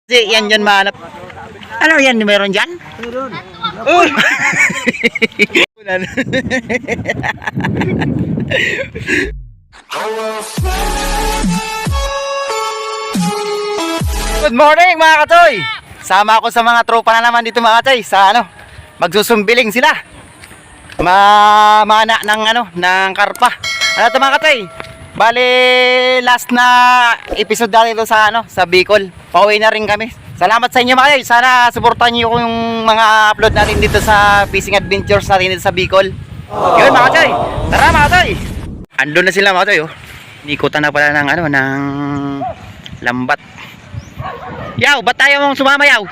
Kasi yan dyan mahanap. Ano yan? Meron dyan? Meron. Oh! Good morning mga katoy! Sama ako sa mga tropa na naman dito mga katoy sa magsusumbiling sila. Mamana ng karpa. Ano ito mga katoy? Bale, last na episode natin ito sa Bicol. Pauwi na rin kami. Salamat sa inyo mga katoy. Sana suportahan niyo yung mga upload natin dito sa fishing adventures natin dito sa Bicol. Yun mga katoy. Tara mga katoy. Andun na sila mga katoy. Ikutan na pala ng lambat. Yaw, ba't tayo mong sumama yaw?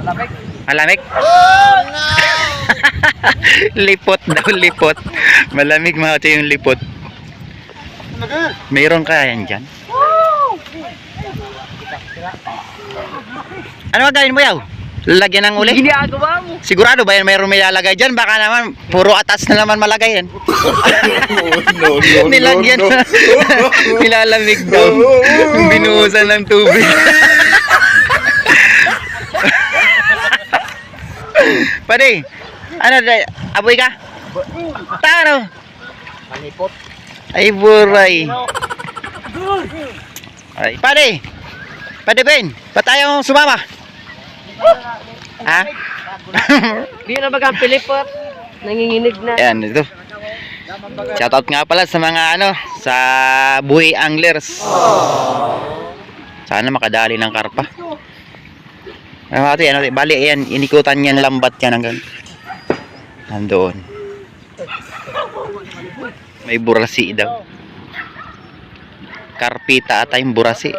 Malamig. Malamig? Oh no! Lipot daw, lipot. Malamig mga katoy yung lipot. Mayroon ka yan dyan? Ano gagawin mo yaw? Lalagyan ng uli? Ginagawa mo. Sigurado ba yan mayroon may lalagay dyan? Baka naman puro atas na naman malagay yan. No. Nilagyan na. Nilalamig daw. Binuhusan ng tubig. Pare, aboy ka? Tano? Malipot. Ay buray. Ay, pare Ben, ba't tayo sumama? Ha? Di na bagang pilipot. Nanginginig na. Ayan, ito. Shoutout nga pala sa mga sa buhay anglers. Sana makadali ng karpa. Bali, ayan, inikutan niyan lambat yan hanggang nandoon. May burasi daw. Karpita ata yung burasi.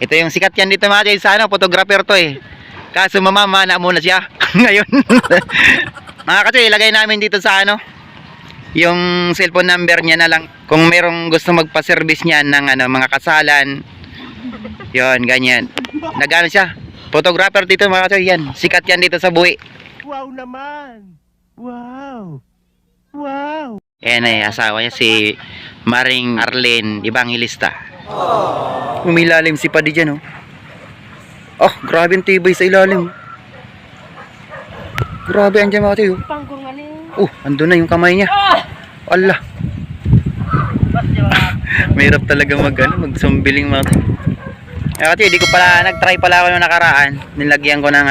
Ito yung sikat yan dito mga katoy sa photographer to eh. Kaso mamamana muna siya ngayon. Mga katoy, ilagay namin dito sa yung cellphone number niya na lang. Kung merong gusto magpa-service niyan ng mga kasalan. Yon, ganyan. Nagano siya? Photographer dito mga katoy, yan. Sikat yan dito sa buhi. Wow naman. Wow. Wow. Yan ay asawa niya si Maring Arlene Evangelista. Umilalim si Padi dyan, oh. Oh, grabe yung tibay sa ilalim. Grabe andyan mga katoy, oh. Pangkungan niya. Oh, andun na yung kamay niya. Allah. Mahirap talaga magsumbiling mga katoy. Kasi di ko pala, nag-try pala ako nung nakaraan. Nilagyan ko ng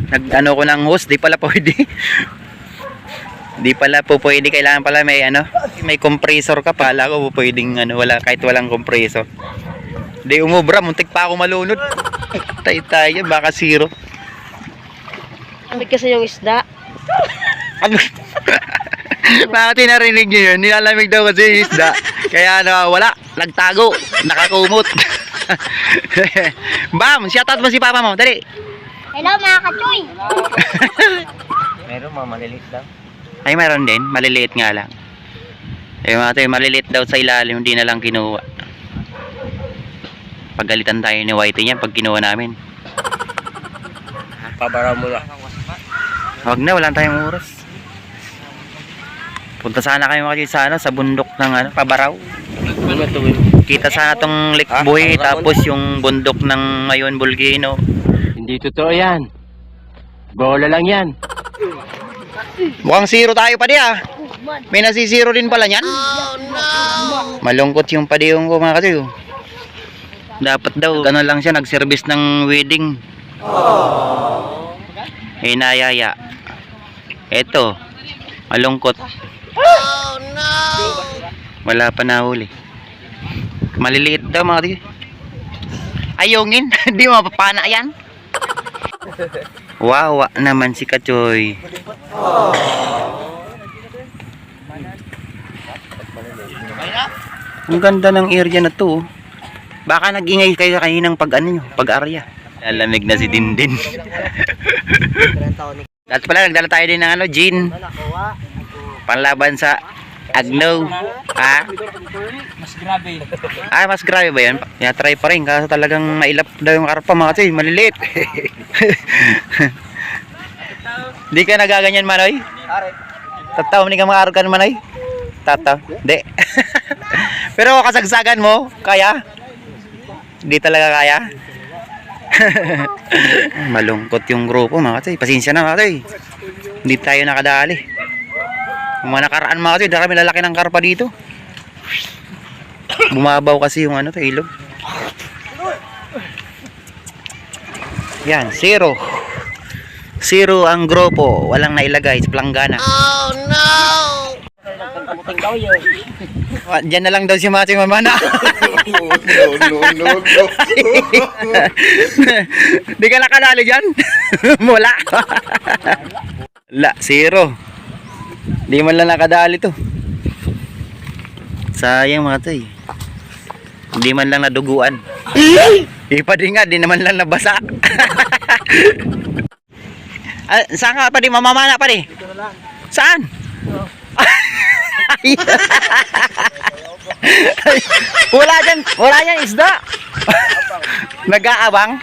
nag-ano ko ng hose, di pala pwede. Di pala po pwede, kailangan pala may may compressor ka. Pala ko po pwedeng wala, kahit walang compressor. Di umubra, muntik pa ako malunod. Tay-tay, baka zero. Amig kasi yung isda. Ano? Bakit narinig nyo yun? Nilalamig daw kasi yung isda. Kaya wala, nagtago, nakakumot. Bam, shoutout mo si papa mo, dali. Hello mga kachoy! Meron mga maliliit lang. Ay, mayroon din, maliliit nga lang. Ay mga tayo, maliliit daw sa ilalim, hindi na lang kinuha. Pagalitan tayo ni Whitey niyan pag kinuha namin. Pabara mo na. Huwag na, wala tayong oras. Punta sana kayo mga sa bundok ng Pabaraw. Kita sana tong Lake Buhay, tapos yung bundok ng Mayon Volcano. Hindi totoo yan. Bola lang yan. Mukhang zero tayo pa di May nasisiro din pala niyan. Malungkot yung padiyong ko mga katoy. Dapat daw lang siya, nag-service ng wedding. Hinayaya. Eto, malungkot. Wala pa nahuli. Maliliit daw mga katoy. Ayungin, di mo mapapana yan. Wawa naman si Kachoy. Ang ganda ng area na to. Baka nag-ingay kayo kaninang pag-arya. Lalamig na si Dindin. At pala nagdala tayo din ng gin. Panlaban sa Agno. Mas grabe. Mas grabe ba yan? Try pa rin kasi talagang mailap daw yung karpa mga katoy, maliliit. Di ka nagaganyan manoy? Tataw, hindi ka makarugan manoy? Tataw, di. Pero kasagsagan mo, kaya? Di talaga kaya? Malungkot yung grupo mga katoy. Pasensya na mga katoy. Hindi tayo nakadali. Yung mga nakaraan mga katoy, dahil kami lalaki ng karpa dito. Bumabaw kasi yung ano to, ilog. Yan, 0. 0 ang grupo. Walang nailagay sa planggana. Oh no! Diyan na lang daw si Mating Mamana. No. Di ka nakadali dyan? Wala. Wala, 0. Di man lang nakadali to. Sayang mga toy. Hindi man lang naduguan. Ipa din nga, di naman lang nabasa. Saan ka pa di mamamana pa di? Saan? Wala dyan isda. Nag-aabang.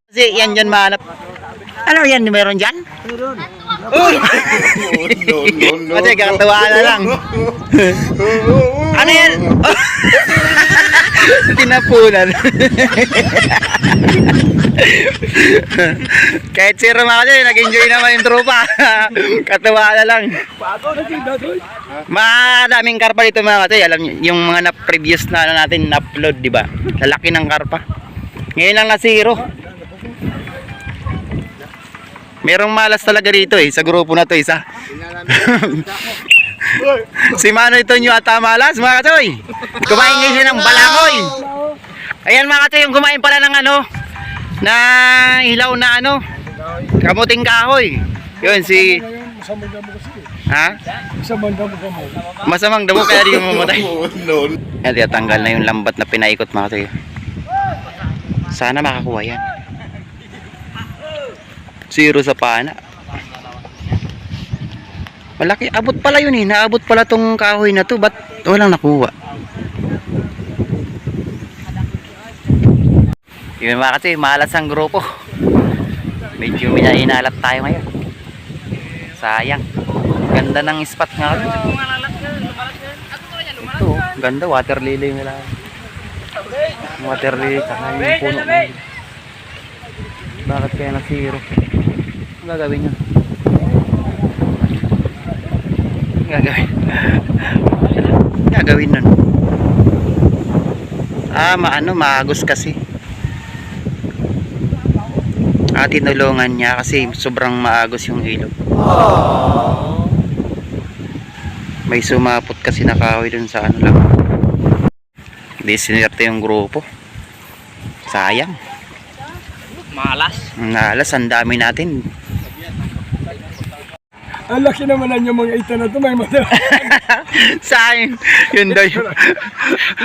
Kasi yan dyan mahanap. Ano yan, meron dyan? No. Kasi kakatawa na lang. Ano yan? Tinapunan. Kahit si Roma kasi nag-enjoy naman yung tropa. Katawa na lang. Madaming karpa dito mga katoy. Alam niyo, yung mga na-previous na natin na-upload, di ba? Lalaki ng karpa. Ngayon lang na 0. Merong malas talaga dito sa grupo na to isa. Si Mano ito nyo ata malas mga katoy. Kumain ngayon siya ng balangoy. Ayan mga katoy, yung kumain pala ng ano, na hilaw na ano, kamuting kahoy. Yun si... Ha? Masamang damo kaya di mamatay. No. Yan, tanggal na yung lambat na pinaikot mga katoy. Sana makakuha yan. 0 sa pana. Malaki, abot pala yun naabot pala tong kahoy na to. Ba't walang nakuha? Yung mga kasi malas ang grupo. Medyo minainalat tayo ngayon. Sayang. Ganda ng spot nga. Ito, ganda, water lily nila. Water lily, saka yung puno. Bakit kaya na 0? Ang gagawin nyo? Gagawin nun. Maagos kasi. Tinulungan niya kasi sobrang maagos yung ilog. May sumapot kasi na kahoy dun sa ano lang. Hindi sinerte yung grupo. Sayang. Malas, ang dami natin. Ang laki naman na yung mga ita na ito, may mata. Sayang. Yun daw yun.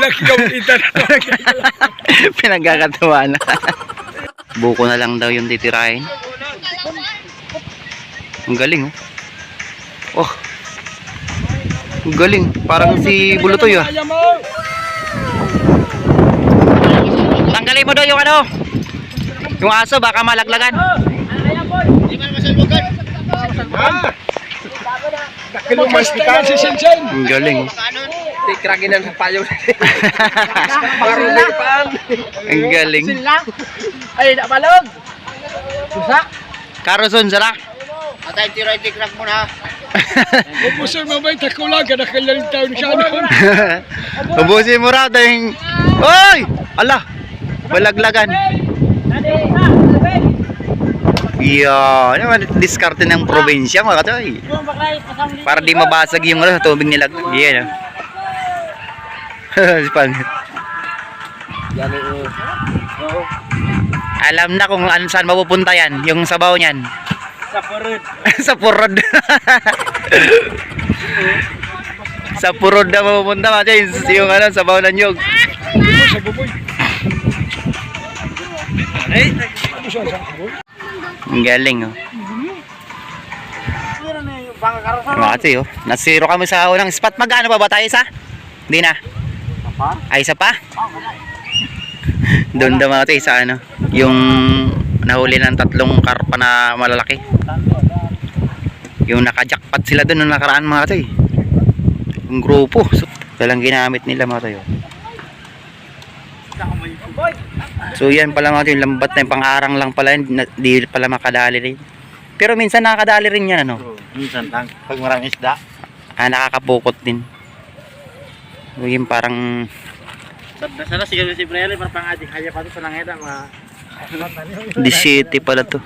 Laki ka mga ita na ito. Pinagkakatawa na. Buko na lang daw yung titirahin. Ang galing oh. Ang galing. Parang si Bulutoy Tanggalin mo daw yung ano. Yung aso baka malaglagan. Dakilong mastikan si Sinsen. Ang galing. Tikragin ng payo. Ang galing. Ay, nak balog. Susak. Karoson sara. Atay tiro tikrak mo na. Ubusin mo ba yung takulang ka nakalaling taon ka noon? Ubusin mo raw dahil. Oy! Ala! Balaglagan. Yan, diskarte ng probinsya mga katoy. Para di mabasag yung ano, tubig nila. Yan. Alam na kung saan mapupunta yan, yung sabaw niyan. Sa purod. Sa purod. Sa purod na mapupunta mga James, yung ano, sabaw ng nyog. Sa buboy. Ang galing mga katoy na-0 kami sa unang spot. Magkano pa ba tayo isa? Hindi na. Ay isa pa? Doon daw mga katoy sa ano, yung nahuli ng 3 karpa na malalaki. Yung naka-jackpot sila doon nung nakaraan mga katoy. Yung grupo. So, talang ginamit nila mga katoy. So yan pala mga yung lambat na yung pang-arang lang pala yun, di pala makadali rin. Pero minsan nakakadali rin yan ano. Minsan lang. Pag maraming isda. Nakakapukot din. So yun parang Sana siguro si Brele para pang-adik haya pa to sa langeta mga 17 pala to.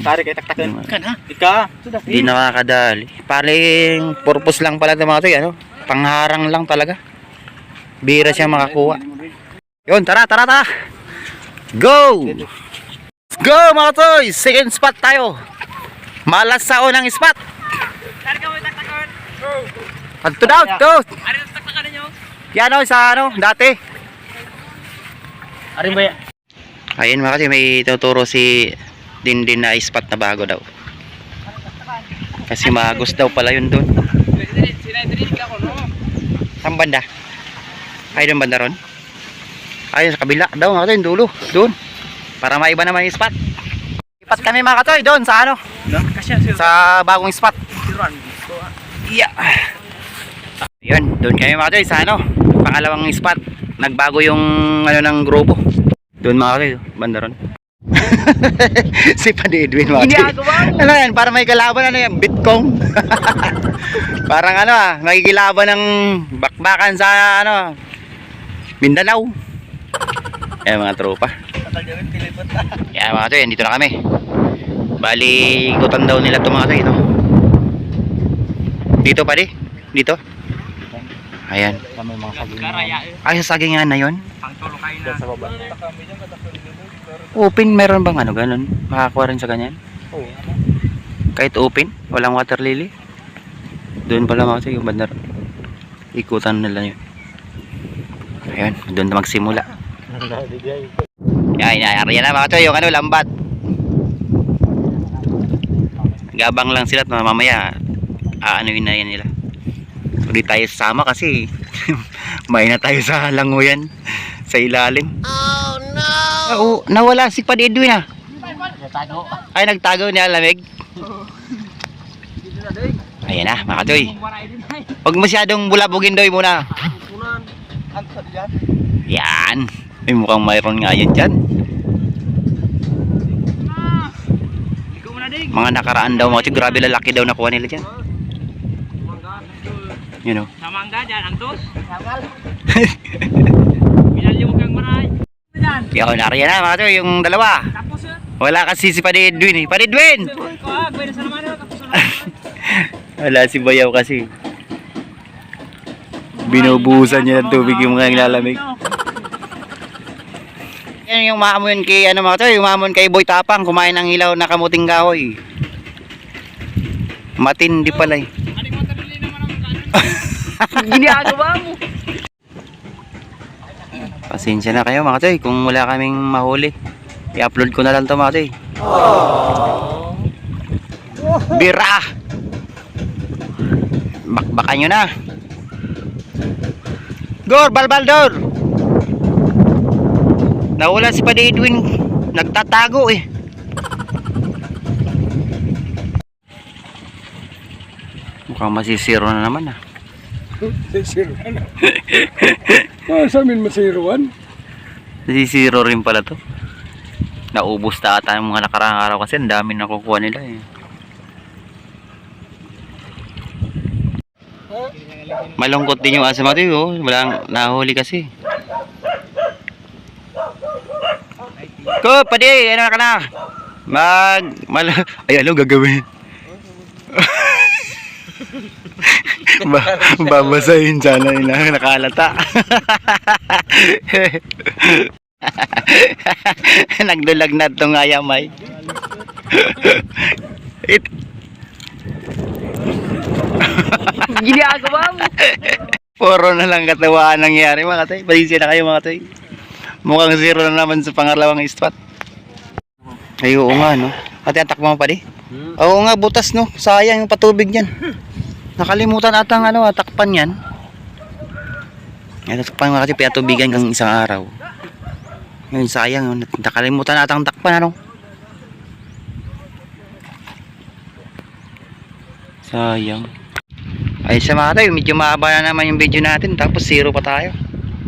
pare kay taktakan. Kan ha? Ika. Di nakakadali. Paling purpose lang pala ito mga to, ano? Pangharang lang talaga. Bira siya makakuha. Yun, tara. Go! Go mga toy! Second spot tayo. Malas sa unang spot. Adto daw, to. Yan o, sa ano, dati. Arin ba ya? Ayun mga kasi may tuturo si Dindin na spot na bago daw. Kasi magos daw pala yun doon. Saan banda? Ay doon banda ron? Ayun sa kabila daw mga katoy, dulo. Doon. Para maiba naman yung spot. Ipat kami mga katoy doon sa ano? Sa bagong spot. Yeah. Yun, doon kami mga katoy sa ano? Pangalawang spot. Nagbago yung ano ng grupo. Doon mga katoy, banda ron. Si Paddy Edwin mga katoy. Ano yan? Para may kalaban ano yan? Bitcong. Parang ano makikilaban ng bakbakan sa ano Mindanao. Ayan mga tropa. Ayan mga katoy, dito na kami. Bali, ikutan daw nila ito mga katoy, no? Dito pa di? Dito? Ayan. Ay, sa sagingan na yun? Open, meron bang ano ganun? Makakuha rin sa ganyan? Kahit open? Walang water lily? Doon pala mga katoy, yung bandar. Ikutan nila yun. Ayan, doon na magsimula. Yan na mga katoy, yung ano, lambat. Gabang lang sila at mamaya ano yun na yan nila. Hindi tayo sasama kasi may na tayo sa languyan sa ilalim. Oh no! Oo, nawala si Paddy Edwin ah. Nagtago. Ay, nagtago niya lamig. Ayan na mga katoy. Huwag masyadong bulabugin doy muna. Yan. May mukhang mayroon nga yan dyan. Mga nakaraan daw mga katoy. Grabe lalaki daw nakuha nila dyan. You know. Samangga dyan, Antos. Samal. Minalyo kang maray. Yan, nariyan na mga katoy, yung dalawa. Wala kasi si Paddy Edwin eh. Paddy Edwin! Wala si Bayaw kasi. Binubuhusan niya ng tubig yung mga lalamig. Yan yung maamon kay ano mga katoy, yung maamon kay Boy Tapang kumain ng hilaw na kamuting kahoy. Matindi pala eh. Ginagawa mo. Pasensya na kayo mga katoy kung wala kaming mahuli. I-upload ko na lang to mga katoy. Bira! Bakbakan nyo na. Gor, balbaldor! Nawala si Paddy Edwin. Nagtatago eh. Mukhang masisiro na naman ah. Siruan. Sa amin masiruan. Nasisiro rin pala to. Naubos na ata yung mga nakaraang araw kasi ang dami nakukuha nila eh. Malungkot din yung asa mga to oh. Walang nahuli kasi. Ko, Paddy, ano ka na? Ay, ano gagawin? Babasahin sana nila nakalata. Nagdulag na itong ayamay. Ginagawa mo. Puro na lang katawaan nangyari mga tay. Pasensya na kayo mga tay. Mukhang zero na naman sa pangalawang spot. Ay oo nga no. Ate atak mo pa di? Oo nga butas no. Sayang yung patubig niyan. Nakalimutan atang ano atakpan yan. Ay takpan mga kasi pinatubigan kang isang araw. Ngayon sayang yun. Nakalimutan atang takpan ano. Sayang. Ay sa mga tayo, medyo mahaba na naman yung video natin. Tapos zero pa tayo.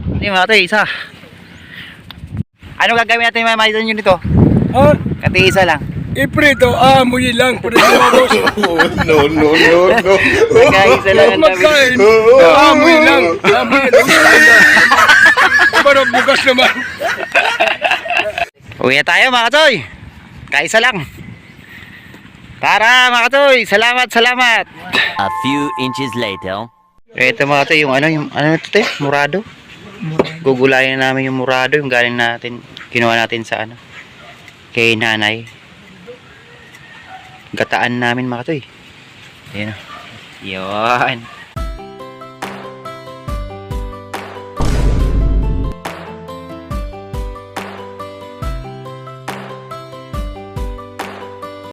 Hindi mga tayo, isa. Ano gagawin natin mamaya nyo nito? Ha? Katiisa lang. Iprito, amoy lang. Pero boss. No, no, no, no. Katiisa lang ang dami. Magkain. Amoy lang. Amoy lang. Para bukas naman. Uwi na tayo mga katoy. Kaisa lang. Tara mga katoy. Salamat, salamat. A few inches later. Ito mga katoy, yung ano ito te? Murado. Gugulayan namin yung murado, yung galing natin, kinuha natin sa ano, kay nanay. Gataan namin mga katoy. Ayan o. Yun.